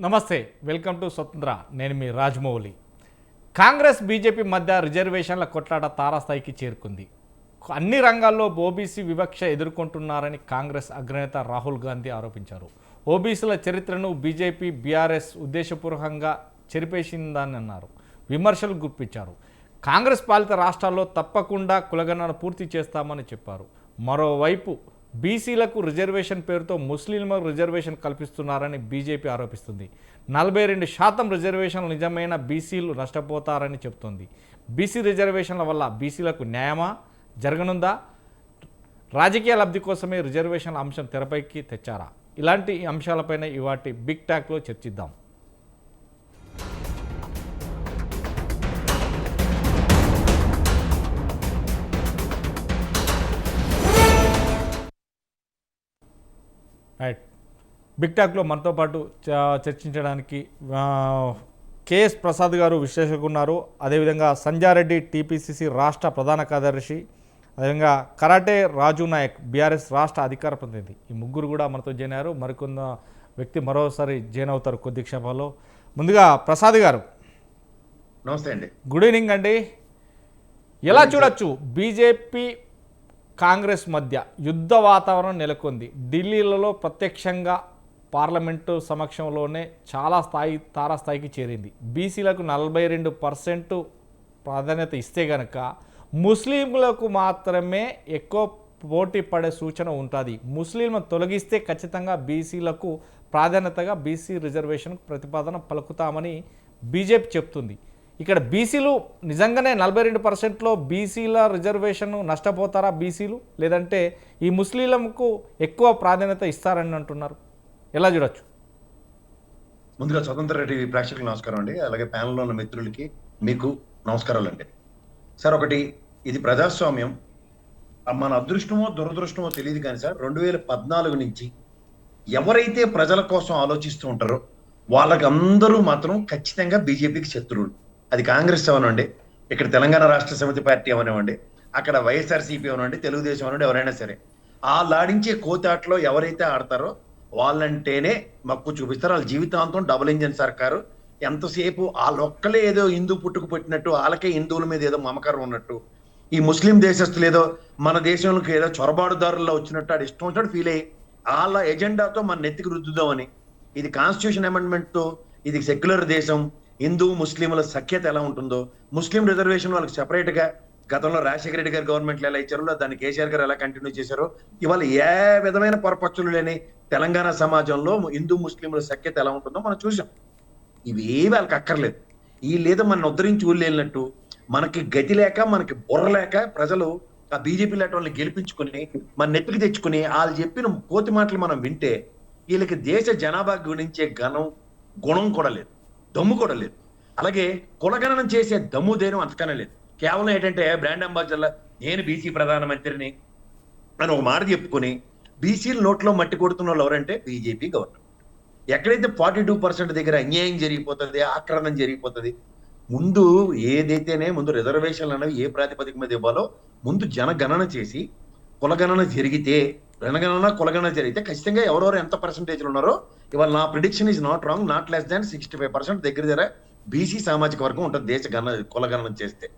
నమస్తే, welcome to స్వతంత్ర. నేను మీ రాజమౌళి. కాంగ్రెస్ బీజేపీ మధ్య రిజర్వేషన్ల కొట్లాట తారాస్థాయికి చేరుకుంది. అన్ని రంగాల్లో ఓబీసీ వివక్ష ఎదుర్కొంటున్నారని కాంగ్రెస్ అగ్రనేత రాహుల్ గాంధీ ఆరోపించారు. ఓబీసీల చరిత్రను బీజేపీ బీఆర్ఎస్ ఉద్దేశపూర్వకంగా చెరిపేసిందని అన్నారు. విమర్శలు గుప్పించారు. కాంగ్రెస్ పాలిత రాష్ట్రాల్లో తప్పకుండా కులగణన పూర్తి చేస్తామని చెప్పారు. మరోవైపు బీసీలకు రిజర్వేషన్ పేరుతో ముస్లింలకు రిజర్వేషన్ కల్పిస్తున్నారని బీజేపీ ఆరోపిస్తుంది. 42% రిజర్వేషన్లు నిజమైన బీసీలు నష్టపోతారని చెబుతోంది. బీసీ రిజర్వేషన్ల వల్ల బీసీలకు న్యాయమా జరగనుందా? రాజకీయ లబ్ధి కోసమే రిజర్వేషన్ల అంశం తెరపైకి తెచ్చారా? ఇలాంటి అంశాలపైన ఇవాటి బిగ్ టాక్లో చర్చిద్దాం. రైట్, బిగ్ టాక్లో మనతో పాటు చర్చించడానికి కేఎస్ ప్రసాద్ గారు విశ్లేషకులు ఉన్నారు. అదేవిధంగా సంజారెడ్డి టీపీసీసీ రాష్ట్ర ప్రధాన కార్యదర్శి, అదేవిధంగా కరాటే రాజు నాయక్ బీఆర్ఎస్ రాష్ట్ర అధికార ప్రతినిధి. ఈ ముగ్గురు కూడా మనతో జాయిన్ అయ్యారు. మరికొన్న వ్యక్తి మరోసారి జాయిన్ అవుతారు కొద్ది క్షేపాల్లో. ముందుగా ప్రసాద్ గారు, నమస్తే అండి. గుడ్ ఈవినింగ్ అండి. ఎలా చూడొచ్చు బీజేపీ కాంగ్రెస్ మధ్య యుద్ధ వాతావరణం నెలకొంది. ఢిల్లీలలో ప్రత్యక్షంగా పార్లమెంటు సమక్షంలోనే చాలా తారాస్థాయికి చేరింది. బీసీలకు 42% ప్రాధాన్యత ఇస్తే కనుక ముస్లింలకు మాత్రమే ఎక్కువ పోటీ పడే సూచన ఉంటుంది. ముస్లింలను తొలగిస్తే ఖచ్చితంగా బీసీలకు ప్రాధాన్యతగా బీసీ రిజర్వేషన్కు ప్రతిపాదన పలుకుతామని బీజేపీ చెప్తుంది. ఇక్కడ బీసీలు నిజంగానే 42%లో బీసీల రిజర్వేషన్ నష్టపోతారా బీసీలు, లేదంటే ఈ ముస్లింలకు ఎక్కువ ప్రాధాన్యత ఇస్తారని అంటున్నారు? ఎలా చూడొచ్చు? ముందుగా స్వతంత్ర టీవీ ప్రేక్షకులకు నమస్కారం అండి. అలాగే ప్యానెల్లో ఉన్న మిత్రులకి మీకు నమస్కారాలు అండి. సార్, ఒకటి, ఇది ప్రజాస్వామ్యం. మన అదృష్టమో దురదృష్టమో తెలియదు కానీ సార్, 2014 నుంచి ఎవరైతే ప్రజల కోసం ఆలోచిస్తూ ఉంటారో వాళ్ళకి అందరూ మాత్రం ఖచ్చితంగా బీజేపీకి శత్రువులు. అది కాంగ్రెస్ అవనండి, ఇక్కడ తెలంగాణ రాష్ట్ర సమితి పార్టీ అవనివ్వండి, అక్కడ వైఎస్ఆర్సీపీ అవనండి, తెలుగుదేశం అవనండి, ఎవరైనా సరే ఆ లాడించే కోతాట్లో ఎవరైతే ఆడతారో వాళ్ళంటేనే మక్కువ చూపిస్తారు. వాళ్ళ జీవితాంతం డబుల్ ఇంజన్ సర్కారు. ఎంతసేపు వాళ్ళొక్కలే ఏదో హిందూ పుట్టుకు పెట్టినట్టు, వాళ్ళకే హిందువుల మీద ఏదో మమకారం ఉన్నట్టు, ఈ ముస్లిం దేశస్తులు ఏదో మన దేశంలోకి ఏదో చొరబాటుదారుల్లో వచ్చినట్టు అది ఇష్టం వచ్చినట్టు ఫీల్ అయ్యి వాళ్ళ ఎజెండాతో మన నెత్తికి రుద్దుదామని. ఇది కాన్స్టిట్యూషన్ అమెండ్మెంట్తో, ఇది సెక్యులర్ దేశం, హిందూ ముస్లింల సఖ్యత ఎలా ఉంటుందో, ముస్లిం రిజర్వేషన్ వాళ్ళకి సెపరేట్గా గతంలో రాజశేఖర రెడ్డి గారి గవర్నమెంట్లో ఎలా ఇచ్చారో దాన్ని కేసీఆర్ గారు ఎలా కంటిన్యూ చేశారో, ఇవాళ ఏ విధమైన పొరపచ్చులు లేని తెలంగాణ సమాజంలో హిందూ ముస్లింల సఖ్యత ఎలా ఉంటుందో మనం చూసాం. ఇవేవి వాళ్ళకి అక్కర్లేదు. ఈ లేదా మన ఉద్ధరించి ఊళ్ళేళ్ళినట్టు మనకి గతి లేక, మనకి బుర్ర లేక ప్రజలు ఆ బీజేపీ లాంటి వాళ్ళని గెలిపించుకుని మన నెత్తికి తెచ్చుకుని వాళ్ళు చెప్పిన కోతి మాటలు మనం వింటే వీళ్ళకి దేశ జనాభా గురించే గుణం కూడా లేదు, దమ్ము కూడా లేదు. అలాగే కులగణనం చేసే దమ్ము ధైర్యం అంతకనే లేదు. కేవలం ఏంటంటే బ్రాండ్ అంబాసిడర్ల నేను బీసీ ప్రధానమంత్రిని అని ఒక మాట చెప్పుకొని బీసీల నోట్లో మట్టి కొడుతున్న వాళ్ళు ఎవరంటే బీజేపీ గవర్నమెంట్. ఎక్కడైతే 42% దగ్గర అన్యాయం జరిగిపోతుంది, ఆక్రమణ జరిగిపోతుంది, ముందు ఏదైతేనే ముందు రిజర్వేషన్లు అనేవి ఏ ప్రాతిపదిక మీద ఇవ్వాలో ముందు జనగణన చేసి కులగణన జరిగితే, జనగణన కులగణన జరిగితే ఖచ్చితంగా ఎవరెవరు ఎంత పర్సంటేజ్లు ఉన్నారో, ఇవాళ నా prediction is not wrong, not less than 65% దగ్గర బీసీ సామాజిక వర్గం ఉంటుంది దేశ కులగణన చేస్తే.